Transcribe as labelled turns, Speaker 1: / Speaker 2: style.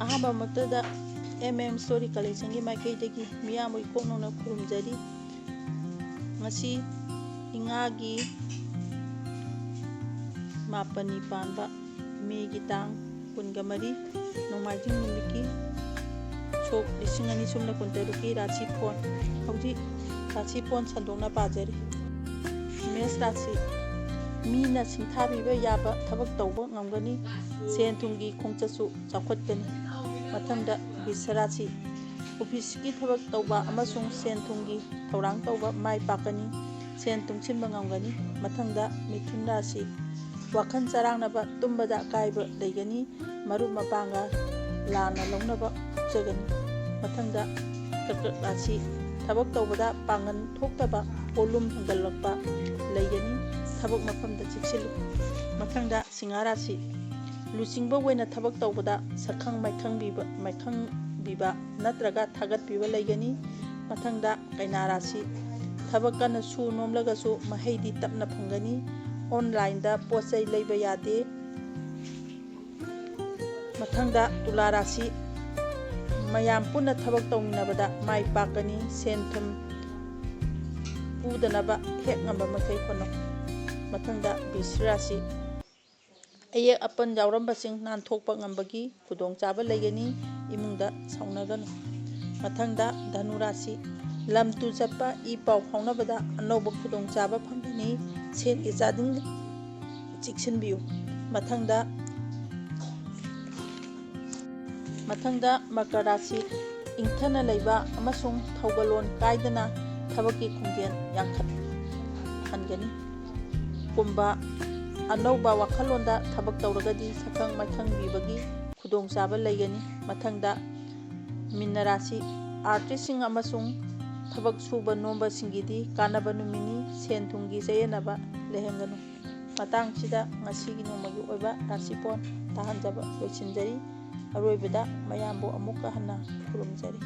Speaker 1: ꯑꯍꯥꯟꯕꯃꯛꯇꯗ story ꯀꯂꯦꯛꯁꯟꯒꯤ ꯃꯥꯏꯀꯩꯗꯒꯤ ꯃꯤꯌꯥꯝꯕꯨ ꯏꯀꯣꯛ ꯅꯧꯅ ꯈꯨꯔꯨꯝꯖꯔꯤ꯫ ꯉꯁꯤ ꯏꯉꯥꯒꯤ ꯃꯥꯄꯟꯅꯤ ꯄꯥꯟꯕ ꯃꯦꯒꯤ ꯇꯥꯡ 22 ꯅꯣꯡꯃꯥꯏꯖꯤꯡ ꯅꯨꯃꯤꯠꯀꯤ ꯁꯣꯛ 2026ꯀꯤ ꯔꯥꯁꯤ ꯐꯣꯟ ꯍꯧꯖꯤꯛ ꯔꯥꯁꯤ ꯐꯣꯟ ꯁꯟꯗꯣꯛꯅ ꯄꯥꯖꯔꯤ꯫ ꯃꯦꯁ ꯔꯥꯁꯤ ꯃꯤꯅ ꯁꯤꯡꯊꯥꯕꯤꯕ ꯌꯥꯕ ꯊꯕꯛ ꯇꯧꯕ ꯉꯝꯒꯅꯤ, ꯁꯦꯟ ꯊꯨꯝꯒꯤ ꯈꯣꯡꯆꯠꯁꯨ ꯆꯥꯎꯈꯠꯀꯅꯤ꯫ ꯃꯊꯪꯗ ꯕꯤꯁ ꯔꯥꯁꯤ ꯑꯣꯐꯤꯁꯀꯤ ꯊꯕꯛ ꯇꯧꯕ ꯑꯃꯁꯨꯡ ꯁꯦꯟ ꯊꯨꯝꯒꯤ ꯊꯧꯔꯥꯡ ꯇꯧꯕ ꯃꯥꯏ ꯄꯥꯛꯀꯅꯤ, ꯁꯦꯟ ꯇꯨꯡꯁꯤꯟꯕ ꯉꯝꯒꯅꯤ꯫ ꯃꯊꯪꯗ ꯃꯤꯊꯨꯟ ꯔꯥꯁꯤ ꯋꯥꯈꯜ ꯆꯔꯥꯡꯅꯕ, ꯇꯨꯝꯕꯗ ꯑꯀꯥꯏꯕ ꯂꯩꯒꯅꯤ, ꯃꯔꯨꯞ ꯃꯄꯥꯡꯒ ꯂꯥꯟꯅ ꯂꯧꯅꯕ ꯊꯣꯛꯆꯒꯅꯤ꯫ ꯃꯊꯪꯗ ꯀꯔꯀꯠ ꯔꯥꯁꯤ ꯊꯕꯛ ꯇꯧꯕꯗ ꯄꯥꯡꯒꯜ ꯊꯣꯛꯇꯕ, ꯄꯣꯠꯂꯨꯝ ꯍꯦꯟꯒꯠꯂꯛꯄ ꯂꯩꯒꯅꯤ, ꯊꯕꯛ ꯃꯐꯝꯗ ꯆꯦꯛꯁꯤꯜꯂꯨ꯫ ꯃꯊꯪꯗ ꯁꯤꯡꯍ ꯔꯥꯁꯤ ꯂꯨꯆꯤꯡꯕ ꯑꯣꯏꯅ ꯊꯕꯛ ꯇꯧꯕꯗ ꯁꯛꯈꯪ ꯃꯥꯏꯈꯪꯕꯤꯕ ꯅꯠꯇ꯭ꯔꯒ ꯊꯥꯒꯠꯄꯤꯕ ꯂꯩꯒꯅꯤ꯫ ꯃꯊꯪꯗ ꯀꯩꯅꯥ ꯔꯥꯁꯤ ꯊꯕꯛ ꯀꯟꯅ ꯁꯨ ꯅꯣꯝꯂꯒꯁꯨ ꯃꯍꯩꯗꯤ ꯇꯞꯅ ꯐꯪꯒꯅꯤ, ꯑꯣꯟꯂꯥꯏꯟꯗ ꯄꯣꯠ ꯆꯩ ꯂꯩꯕ ꯌꯥꯗꯦ꯫ ꯃꯊꯪꯗ ꯇꯨꯂꯥ ꯔꯥꯁꯤ ꯃꯌꯥꯝ ꯄꯨꯟꯅ ꯊꯕꯛ ꯇꯧꯃꯤꯟꯅꯕꯗ ꯃꯥꯏ ꯄꯥꯛꯀꯅꯤ, ꯁꯦꯟ ꯊꯨꯝ ꯄꯨꯗꯅꯕ ꯍꯦꯛ ꯉꯝꯕ ꯃꯈꯩ ꯍꯣꯠꯅꯧ꯫ ꯃꯊꯪꯗ ꯕ꯭ꯔꯤꯁ ꯔꯥꯁꯤ ꯑꯌꯦꯠ ꯑꯄꯟ ꯌꯥꯎꯔꯝꯕꯁꯤꯡ ꯅꯥꯟꯊꯣꯛꯄ ꯉꯝꯕꯒꯤ ꯈꯨꯗꯣꯡꯆꯥꯕ ꯂꯩꯒꯅꯤ, ꯏꯃꯨꯡꯗ ꯁꯥꯎꯅꯒꯅꯨ꯫ ꯃꯊꯪꯗ ꯙꯅꯨ ꯔꯥꯁꯤ ꯂꯝ ꯇꯨ ꯆꯠꯄ, ꯏ ꯄꯥꯎ ꯐꯥꯎꯅꯕꯗ ꯑꯅꯧꯕ ꯈꯨꯗꯣꯡꯆꯥꯕ ꯐꯪꯒꯅꯤ, ꯁꯦꯟꯒꯤ ꯆꯥꯗꯤꯡ ꯆꯦꯛꯁꯤꯟꯕꯤꯌꯨ꯫ ꯃꯊꯪꯗ ꯃꯀꯔ ꯔꯥꯁꯤ ꯏꯪꯊꯅ ꯂꯩꯕ ꯑꯃꯁꯨꯡ ꯊꯧꯒꯜꯂꯣꯟ ꯀꯥꯏꯗꯅ ꯊꯕꯛꯀꯤ ꯈꯣꯡꯖꯦꯜ ꯌꯥꯡꯈꯠꯍꯟꯒꯅꯤ꯫ ꯀꯨꯝꯚ ꯑꯅꯧꯕ ꯋꯥꯈꯜꯂꯣꯟꯗ ꯊꯕꯛ ꯇꯧꯔꯒꯗꯤ ꯁꯛꯈꯪ ꯃꯥꯏꯈꯪꯕꯤꯕꯒꯤ ꯈꯨꯗꯣꯡꯆꯥꯕ ꯂꯩꯒꯅꯤ꯫ ꯃꯊꯪꯗ ꯃꯤꯟꯅ ꯔꯥꯁꯤ ꯑꯥꯔꯇꯤꯁꯁꯤꯡ ꯑꯃꯁꯨꯡ ꯊꯕꯛ ꯁꯨꯕ ꯅꯣꯝꯕꯁꯤꯡꯒꯤꯗꯤ ꯀꯥꯟꯅꯕ ꯅꯨꯃꯤꯠꯅꯤ, ꯁꯦꯟ ꯊꯨꯝꯒꯤ ꯆꯌꯦꯠꯅꯕ ꯂꯩꯍꯟꯒꯅꯨ꯫ ꯃꯇꯥꯡꯁꯤꯗ ꯉꯁꯤꯒꯤ ꯅꯣꯡꯃꯒꯤ ꯑꯣꯏꯕ ꯔꯥꯁꯤ ꯐꯣꯟ ꯇꯥꯍꯟꯖꯕ ꯂꯣꯏꯁꯤꯟꯖꯔꯤ꯫ ꯑꯔꯣꯏꯕꯗ ꯃꯌꯥꯝꯕꯨ ꯑꯃꯨꯛꯀ ꯍꯟꯅ ꯈꯨꯔꯨꯝꯖꯔꯤ꯫